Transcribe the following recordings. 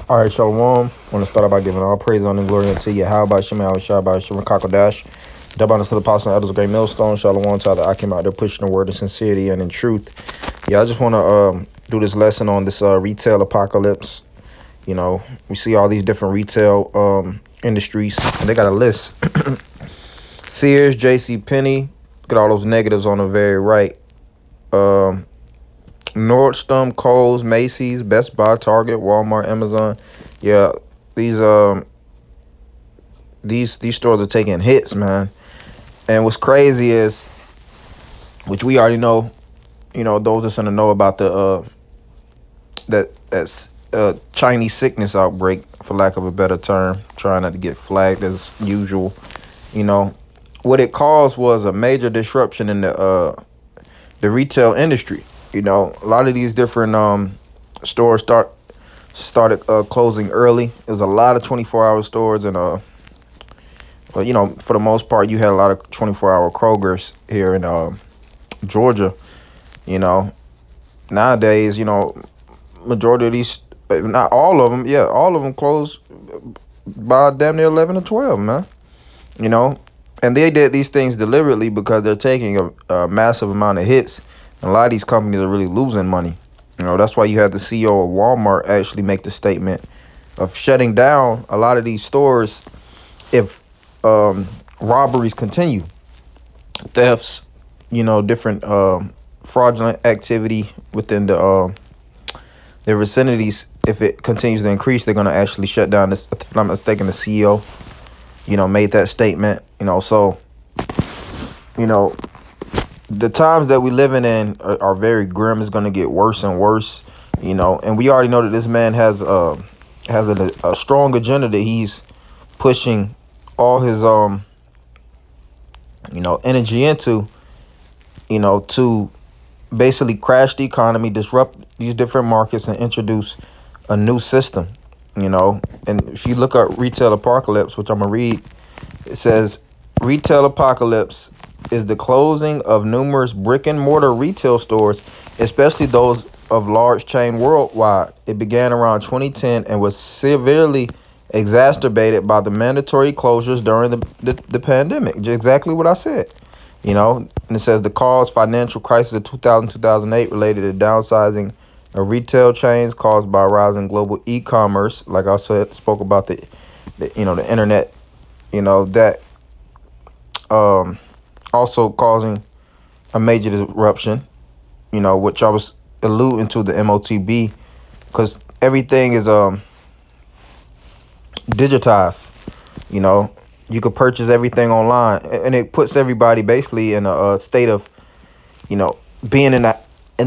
All right, Shalom. I want to start out by giving all praise, honor, and glory unto you. How about Shema Shabbat Shema Kakodash? Double honors to the apostle and elders of Great Millstone. Shalom to the I came out there pushing the word of sincerity and in truth. Yeah, I just want to do this lesson on this retail apocalypse. You know, we see all these different retail industries, and they got a list. Sears, J.C. Penney. Look at all those negatives on the very right. Nordstrom, Kohl's, Macy's, Best Buy, Target, Walmart, Amazon. Yeah, these stores are taking hits, man. And what's crazy is, which we already know, you know, those that's gonna know about the that's Chinese sickness outbreak, for lack of a better term, trying not to get flagged as usual. You know, what it caused was a major disruption in the retail industry. You know, a lot of these different stores started closing early. It was a lot of 24-hour stores, and you know, for the most part, you had a lot of 24-hour Krogers here in Georgia. You know, nowadays, you know, majority of these, if not all of them, yeah, all of them close by damn near 11 or 12, man. You know, and they did these things deliberately because they're taking a massive amount of hits. And a lot of these companies are really losing money. You know, that's why you had the CEO of Walmart actually make the statement of shutting down a lot of these stores if robberies continue, thefts, you know, different fraudulent activity within the vicinities. If it continues to increase, they're going to actually shut down this. If I'm not mistaken, the CEO, you know, made that statement. You know, so, you know, the times that we living in are very grim. It's going to get worse and worse, you know, and we already know that this man has a strong agenda that he's pushing all his you know, energy into, you know, to basically crash the economy, disrupt these different markets, and introduce a new system. You know, and if you look at retail apocalypse, which I'm gonna read, it says retail apocalypse is the closing of numerous brick and mortar retail stores, especially those of large chain worldwide. It began around 2010 and was severely exacerbated by the mandatory closures during the pandemic. Just exactly what I said. You know, and it says the cause financial crisis of 2008 related to downsizing of retail chains caused by rising global e-commerce. Like I said, spoke about the you know, the internet, you know, that also causing a major disruption, you know, which I was alluding to the MOTB, because everything is digitized. You know, you could purchase everything online, and it puts everybody basically in a state of, you know, being in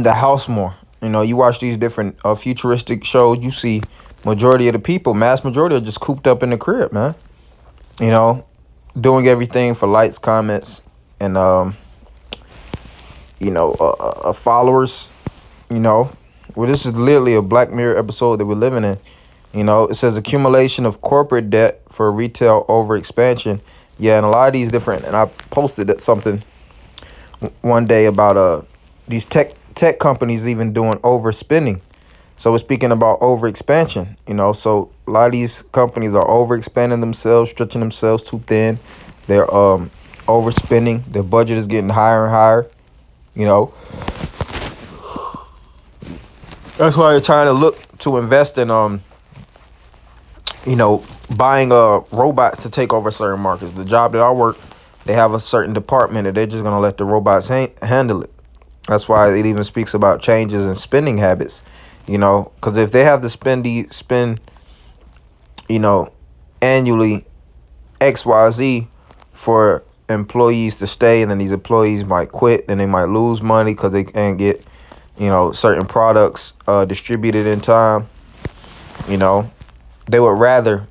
the house more. You know, you watch these different futuristic shows, you see majority of the people, mass majority, are just cooped up in the crib, man. You know, doing everything for likes, comments, and you know, followers. You know, well, this is literally a Black Mirror episode that we're living in. You know, it says accumulation of corporate debt for retail overexpansion. Yeah, and a lot of these different, and I posted something one day about these tech companies even doing overspending. So we're speaking about overexpansion, you know. So a lot of these companies are overexpanding themselves, stretching themselves too thin. They're overspending. Their budget is getting higher and higher, you know. That's why they're trying to look to invest in you know, buying robots to take over certain markets. The job that I work, they have a certain department that they're just gonna let the robots handle it. That's why it even speaks about changes in spending habits. You know, because if they have to spend, you know, annually XYZ for employees to stay, and then these employees might quit, and they might lose money because they can't get, you know, certain products distributed in time. You know, they would rather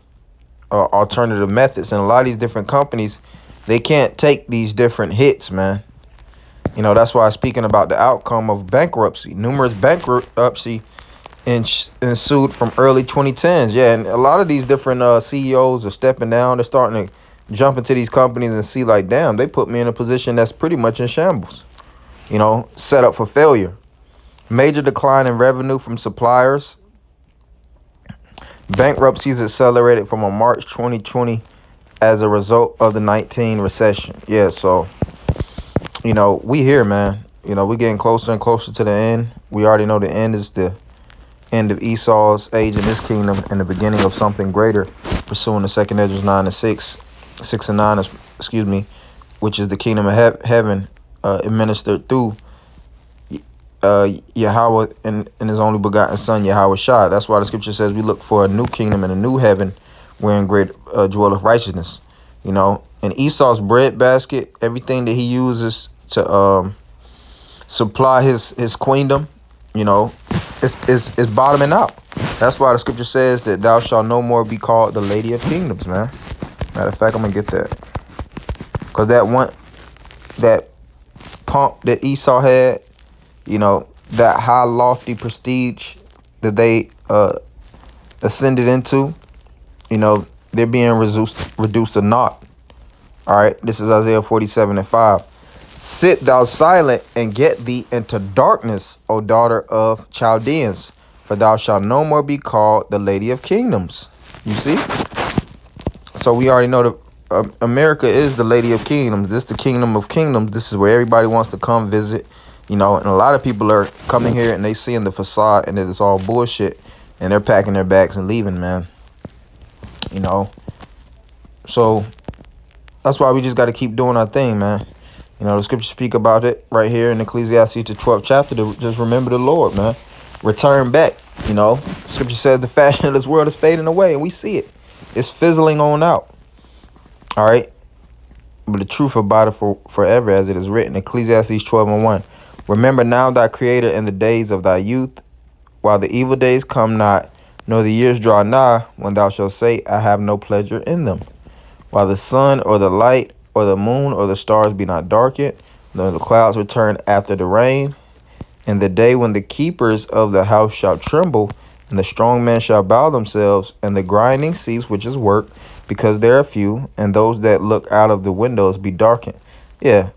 alternative methods, and a lot of these different companies, they can't take these different hits, man. You know, that's why speaking about the outcome of bankruptcy, numerous bankruptcy ensued from early 2010s. Yeah, and a lot of these different CEOs are stepping down. They're starting to jump into these companies and see like, damn, they put me in a position that's pretty much in shambles. You know, set up for failure. Major decline in revenue from suppliers. Bankruptcies accelerated from a March 2020 as a result of the 19 recession. Yeah, so, we here, man. We getting closer and closer to the end. We already know the end is the end of Esau's age in this kingdom and the beginning of something greater, pursuing the second Ezra 9 and 6, 6 and 9, excuse me, which is the kingdom of heaven administered through Yahweh and his only begotten son, Yahweh Shah. That's why the scripture says we look for a new kingdom and a new heaven wherein great dwelleth righteousness. In Esau's bread basket, everything that he uses to supply his queendom, it's bottoming out. That's why the scripture says that thou shalt no more be called the Lady of Kingdoms, man. Matter of fact, I'm gonna get that. Because that pump that Esau had, that high lofty prestige that they ascended into, they're being reduced to naught. All right, this is Isaiah 47 and 5. Sit thou silent and get thee into darkness, O daughter of Chaldeans, for thou shalt no more be called the Lady of Kingdoms. You see? So we already know that America is the Lady of Kingdoms. This is the Kingdom of Kingdoms. This is where everybody wants to come visit. And a lot of people are coming here and they seeing the facade and that it's all bullshit. And they're packing their bags and leaving, man. So that's why we just got to keep doing our thing, man. The scriptures speak about it right here in Ecclesiastes, the 12th chapter, to just remember the Lord, man. Return back, Scripture says the fashion of this world is fading away, and we see it. It's fizzling on out. All right? But the truth abideth forever, as it is written, Ecclesiastes 12 and 1. Remember now thy Creator in the days of thy youth, while the evil days come not, nor the years draw nigh, when thou shalt say, I have no pleasure in them. While the sun or the light or the moon or the stars be not darkened, nor the clouds return after the rain, and the day when the keepers of the house shall tremble, and the strong men shall bow themselves, and the grinding cease, which is work, because there are few, and those that look out of the windows be darkened. Yeah,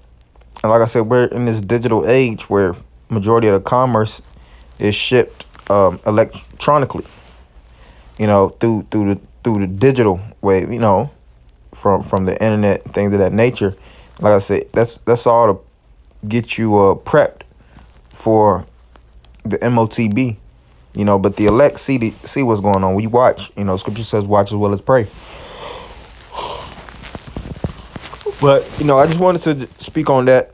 and like I said, we're in this digital age where majority of the commerce is shipped electronically, through the digital way, from the internet, things of that nature. Like I said, that's all to get you prepped for the MOTB, but the elect see what's going on. We watch, scripture says watch as well as pray. But, I just wanted to speak on that,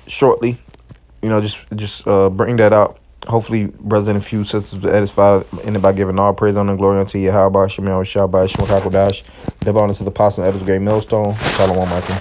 shortly, just bring that out. Hopefully, brothers and a few sisters edified, ended by giving all praise, honor, and glory unto Yahweh, Shemel, Shabbat, Shemel, Hakodash, the bonus of the apostle, Edwards, Great Millstone, Shalom, Michael.